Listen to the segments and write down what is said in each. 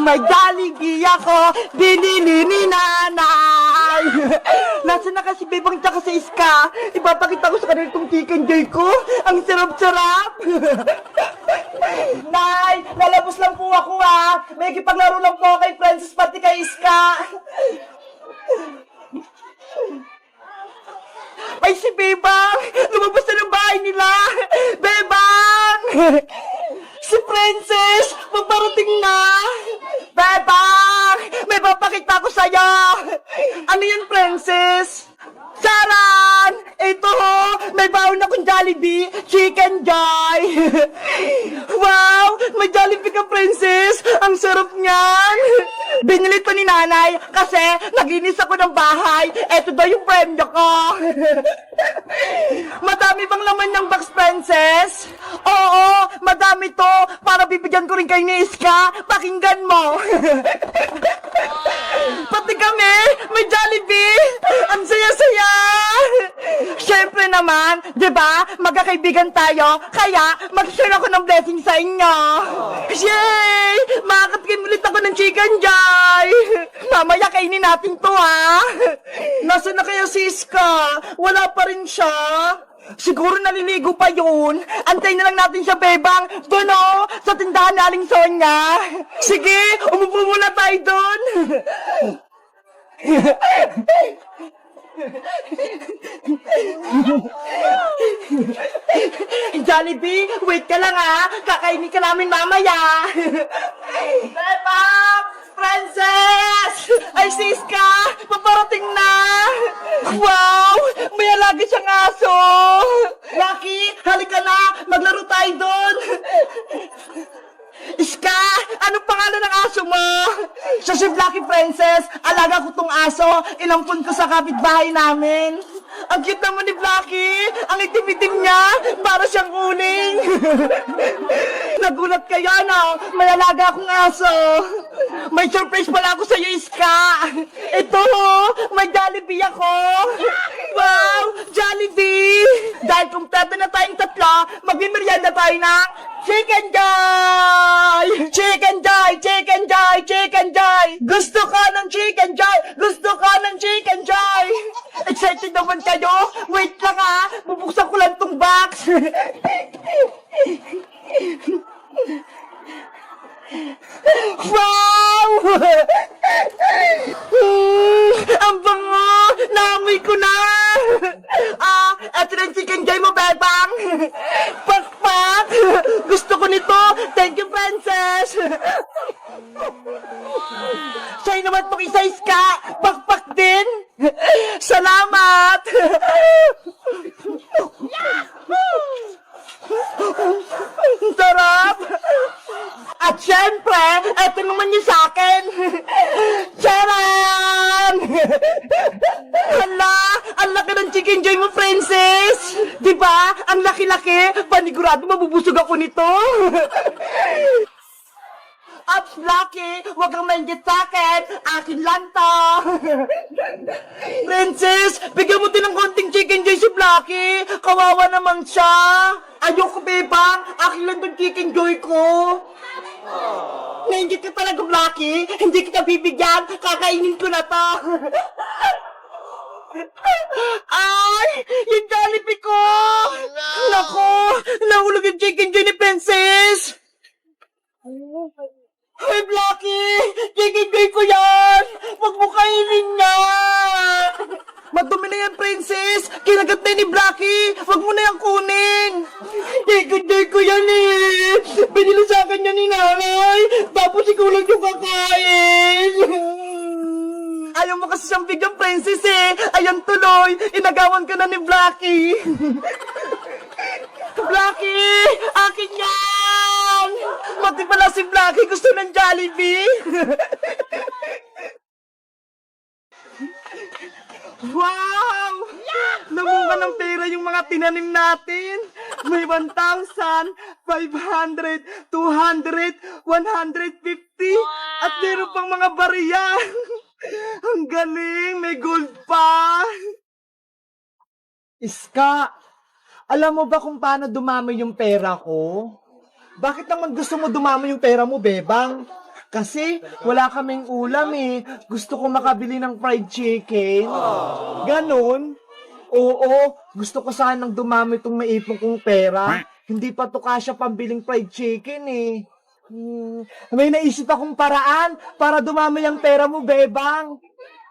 may Jollibee ako, binili ni nanay. Nasaan na kasi Bebang tsaka sa Iska? Ipapakita ko sa kanila itong chicken joy ko. Ang sarap-sarap. Nay, lalabos lang po ako ha. May kipaglaro lang po kay Francis pati kay Iska. Ay, si Bebang! Lumabas na ng bahay nila! Bebang! Si Princess! Magparating na! Bebang! May papakita ko sa'yo! Ano yun, Princess? Saran! Ito ho! May baon akong Jollibee! Chicken Joy! Wow! May Jollibee ka, Princess! Ang sarap niyan! Binili to ni nanay kasi naginis ako ng bahay. Ito daw yung premyo ko. Madami bang laman ng box, Princess? Oo, madami to. Para bibigyan ko rin kayo ni Iska. Pakinggan mo. Pati kami, may Jollibee. Ang saya-saya. Syempre naman, di ba? Magkakaibigan tayo. Kaya, mag-share ako ng blessing sa inyo. Yay! Makakatikim ulit ako ng chicken joy. Mamaya kainin natin to, ha? Nasaan na kaya si Iska? Wala pa rin siya. Siguro naliligo pa yun. Antayin na lang natin siya, Bebang. Doon, oh, sa tindahan ni Aling Sonia. Sige, umupo muna tayo doon. Jollibee, wait ka lang ha. Kakainin ka namin mamaya. Bebang! Princess! Ay, Siska! Paparating na! Wow! May alaga siyang aso! Lucky, halika na! Maglaro tayo doon! Iska! Anong pangalan ng aso mo? Siya si Blacky, Princess. Alaga ko tong aso. Inampun ko sa kapitbahay namin. Ang cute naman ni Blacky. Ang itim-itim niya. Para siyang uling. Nagulat kayo, no? May alaga akong aso. May surprise pala ako sa'yo, Iska. Ito, may Jollibee ako. Wow! Jollibee! Dahil kumpleto na tayong tatlo, magmimerienda tayo ng Chicken Joy! Chicken Joy! Chicken Joy! Chicken Joy! Gusto ka ng Chicken Joy! Gusto ka ng Chicken Joy! Excited naman kayo? Wait lang ha! Bubuksan ko lang tong box! Wow! Ang bango! Naamoy ko na! Eto na yung Chicken Joy mo, Bebang! Pakpak! Gusto ko nito! Thank you, Princess! Sa'yo naman itong isa, Iska! Pakpak din! Salamat! Sarap! At syempre, eto naman yung sa'kin! Charan! Hala! Ang laki ng Chicken Joy mo, Princess! Diba? Ang laki-laki! Panigurado mabubusog ako nito! Ups, Lucky! Huwag kang mainggit sa'kin! Akin lang to! Princess! Bigyan mo din ng konting Chicken Joy si Lucky! Kawawa naman siya! Ayoko, Bebang! Akin lang tong Chicken Joy ko! Nainggit ka talaga, Lucky! Hindi kita bibigyan! Kakainin ko na to! Ay! Yung Jollibee ko! Naku! Nahulog yung Chicken Joy ni Princess! Hey, Blacky! Chicken Joy ko yan! Huwag mo kainin niya! Madumi na yan, Princess! Kinagat na ni Blacky! Huwag mo na yan kunin! Chicken Joy ko yan eh! Binili sa akin yan ni nanay! Tapos ikaw lang yung kakain! Ayaw mo kasi siyang bigyan, Princess eh! Ayan tuloy! Inagawan ka na ni Blacky! Blacky! Akin yan! Mati pala si Blacky gusto ng Jollibee! Wow! Namunga ng pera yung mga tinanim natin! May 1,000, 500, 200, 150, at meron pang mga bariya! Ang galing! May gold pa! Iska, alam mo ba kung paano dumami yung pera ko? Bakit naman gusto mo dumami yung pera mo, Bebang? Kasi wala kaming ulam eh. Gusto ko makabili ng fried chicken. Ganon. Oo, gusto ko sanang dumami itong maipong kong pera. Hindi pa to kasya pambiling fried chicken eh. May naisip akong paraan para dumami ang pera mo, Bebang.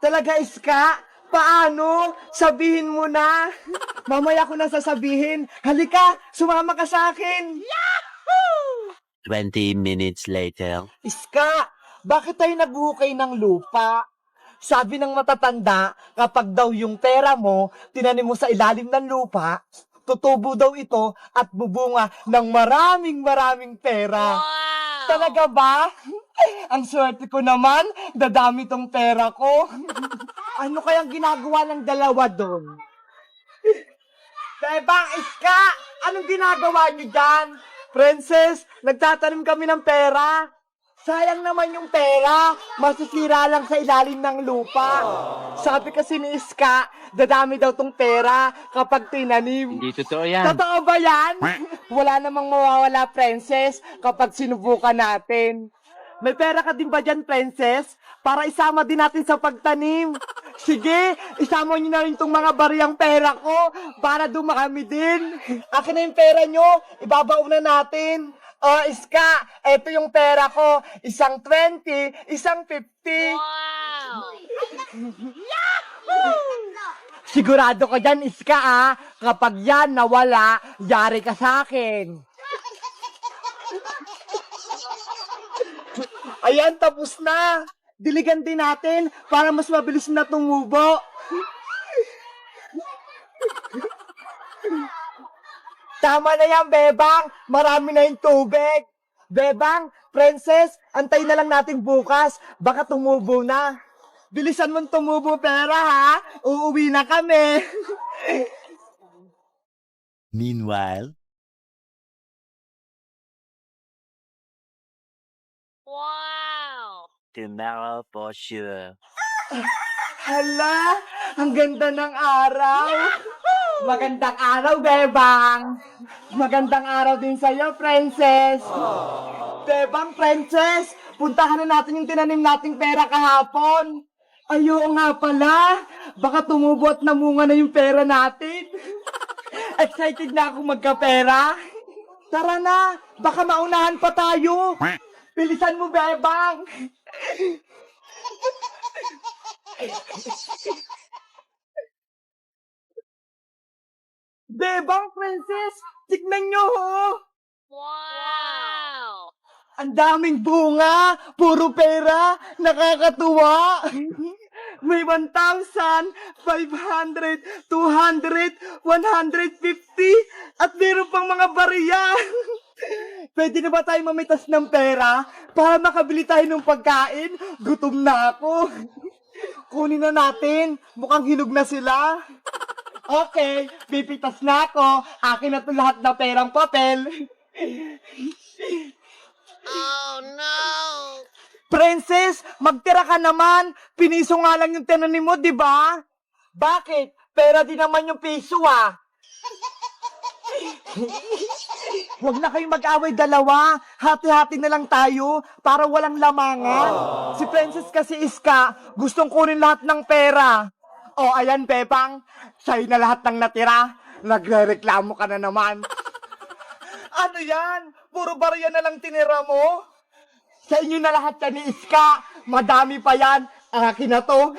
Talaga, Iska? Paano? Sabihin mo na. Mamaya ko na sasabihin. Halika, sumama ka sa akin. 20 minutes later. Iska, bakit tayo nagbuhukay ng lupa? Sabi ng matatanda, kapag daw yung pera mo, tinanim mo sa ilalim ng lupa, tutubo daw ito at bubunga ng maraming pera. Wow! Talaga ba? Ang swerte ko naman, dadami tong pera ko. Ano kayang ginagawa ng dalawa doon? Bebang, Iska, anong ginagawa niyo dyan? Princess, nagtatanim kami ng pera. Sayang naman yung pera, masisira lang sa ilalim ng lupa. Sabi kasi ni Iska, dadami daw tong pera kapag tinanim. Hindi totoo yan. Totoo ba yan? Wala namang mawawala, Princess, kapag sinubukan natin. May pera ka din ba dyan, Princess? Para isama din natin sa pagtanim. Sige, isama nyo na rin itong mga bariyang pera ko para dumami din. Akin na yung pera nyo, ibabaon na natin. Oh, Iska, eto yung pera ko. Isang 20, isang 50. Wow! Sigurado ka dyan, Iska, ah. Kapag yan nawala, yari ka sa akin. Ayan, tapos na. Diligan din natin para mas mabilis na tumubo. Tama na yan, Bebang. Marami na yung tubig. Bebang, Princess, antay na lang natin bukas. Baka tumubo na. Bilisan mong tumubo pera, ha? Uuwi na kami. Meanwhile. Wow! Tomorrow for sure. Hala, ang ganda ng araw. Magandang araw, Bebang. Magandang araw din sa'yo, Princess. Bebang, Princess, puntahan na natin yung tinanim nating pera kahapon. Ayo nga pala, baka tumubo at namunga na yung pera natin. Excited na ako magkapera. Tara na, baka maunahan pa tayo. Bilisan mo, Bebang. Bebang, Princess, tignan nyo, ho. Wow! Ang daming bunga, puro pera, nakakatuwa. May 1,000, 500, 200, 150, at meron pang mga bariya. Pwede na ba tayo mamitas ng pera para makabili tayo ng pagkain? Gutom na ako. Kunin na natin, mukhang hinog na sila. Okay, pipitas na ako. Akin na to lahat na perang papel. Oh no! Princess, magtira ka naman. Piniso nga lang yung tinanim mo, di ba? Bakit? Pera din naman yung piso, ah. Huwag na kayong mag-away dalawa. Hati-hati na lang tayo para walang lamangan. Si Princess kasi Iska, gustong kunin lahat ng pera. O, ayan, Bebang. Sa'yo na lahat ng natira. Nagrereklamo ka na naman. Ano yan? Puro barya na lang tinira mo? Sa inyo na lahat yan ni Iska. Madami pa yan. Akin na to.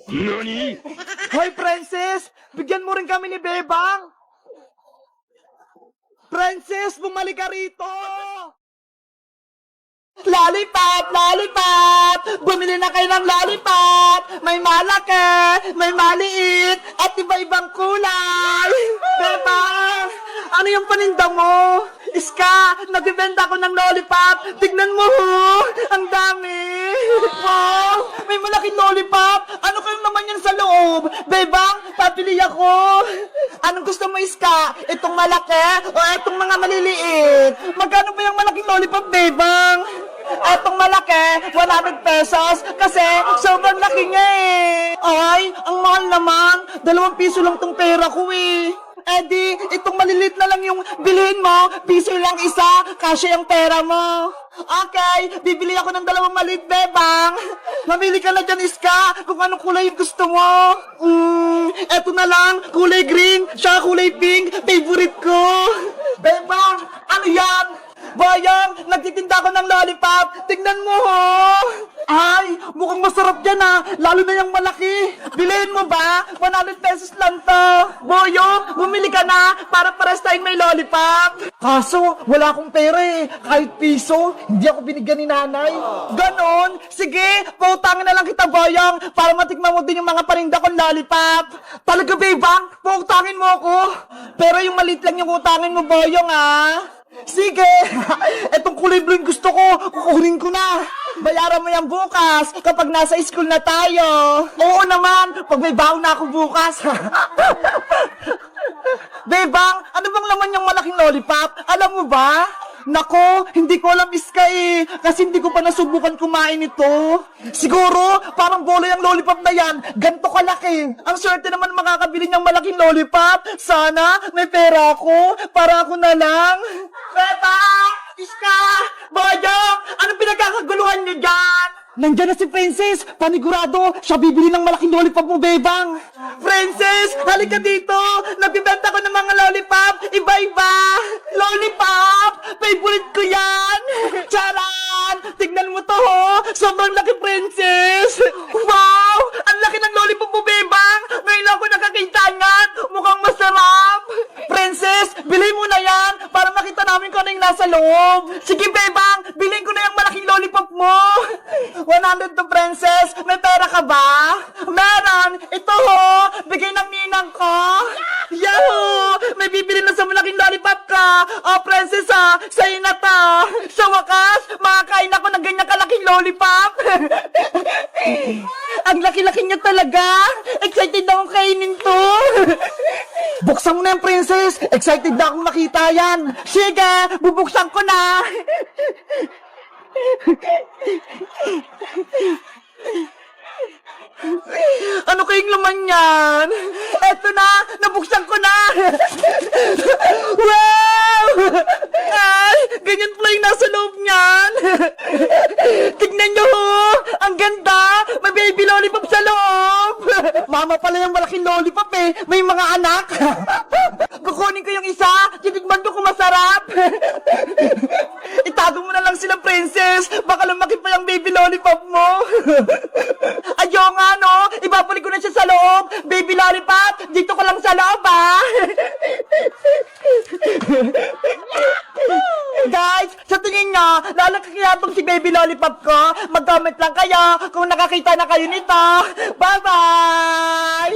Nani? Hoy, Princess! Bigyan mo rin kami ni Bebang! Princess, bumalik ka rito! Lollipop! Lollipop! Bumili na kayo ng lollipop! May malaki, may maliit, at iba-ibang kulay! Bebang! Ano yung paninda mo? Iska, nagbibenta ko ng lollipop! Tignan mo ho! Ang dami! Wow! May malaking lollipop! Ano kayong naman yan sa loob? Bebang, papili ako! Anong gusto mo, Iska? Itong malaki o itong mga maliliit? Magkano ba yung malaking lollipop, Bebang? Etong malaki, 100 pesos kasi sobrang laki niya eh. Ay, ang mahal naman. 2 piso lang tong pera ko eh. Eddie, itong malilit na lang yung bilhin mo. Piso lang isa, kasya yung pera mo. Okay, bibili ako ng 2 maliit, bebang. Mamili ka na dyan, Iska, kung anong kulay yung gusto mo. Eto na lang, kulay green, siya kulay pink, favorite ko. Bebang, ano yan? Bayang, nagtitinda ko ng lollipop. Tingnan mo, ho. Ay, mukhang masarap yan, ha. Lalo na yung malaki. Bilhin mo ba? 100 pesos lang to. Boyong, bumili ka na para pares tayong may lollipop. Kaso, wala akong pera eh. Kahit piso, hindi ako binigyan ni nanay. Ganon? Sige, pautangin na lang kita, Boyong, para matikman mo din yung mga paninda kong lollipop. Talaga, Bebang? Pautangin mo ako. Pero yung maliit lang yung utangin mo, Boyong, ha. Sige! Etong kulay blue yung gusto ko, kukunin ko na. Bayaran mo yan bukas, kapag nasa school na tayo. Oo naman, pag may baon na ako bukas. Bebang, ano bang laman yung malaking lollipop? Alam mo ba? Nako, hindi ko alam, Iska eh. Kasi hindi ko pa nasubukan kumain ito. Siguro, parang bola yung lollipop na yan. Ganto kalaki. Ang swerte naman makakabili ng malaking lollipop. Sana, may pera ako. Para ako na lang. Beba! Iska! Boyong! Anong pinagkakaguluhan niyo dyan? Nandiyan na si Princess! Panigurado, siya bibili ng malaking lollipop mo, Bebang! Princess! Halika dito! Nagbibenta ko ng mga lollipop! Iba-iba! Lollipop! Favorite ko yan! Charan! Tignan mo to, ho! Sobrang laki, Princess! Wow! Ang laki ng lollipop mo, Bebang! Ngayon lang ako nakakita niyan! Mukhang masarap! Princess! Bilhin mo na yan! Para makita namin kung ano yung nasa loob! Sige, Bebang! Bilhin ko na yung malaking lollipop mo! 100 to, Princess! May pera ka ba? Meron! Ito, ho! Bigay ng ninang ko! Yahoo! May bibili na sa malaking lollipop ka! Oh, Princess, ha! Sa'yo na to! Sa wakas, makakain ako ng ganyan kalaking lollipop! Ang laki-laki niya talaga! Excited akong kainin to! Buksan mo na yan, Princess! Excited na akong makita yan! Sige! Bubuksan ko na! Ano kayong laman yan? Eto na! Nabuksan ko na! Wow! Ay! Ganyan pala yung nasa loob niyan! Tignan nyo, ho! Ang ganda! May baby lollipop sa loob! Mama pala yung malaking lollipop eh! May mga anak! Kukunin ko yung isa! Titigman ko kung masarap! Itago mo na lang sila, Princess! Baka lumaki pa yung baby lollipop mo! Ayaw nga, no? Ibabalik ko na siya sa loob! Baby lollipop! Dito ko lang sa loob, ha? Guys, sa tingin nyo, lalaki kaya itong si baby lollipop ko? Mag-comment lang kayo kung nakakita na kayo nito! Bye-bye!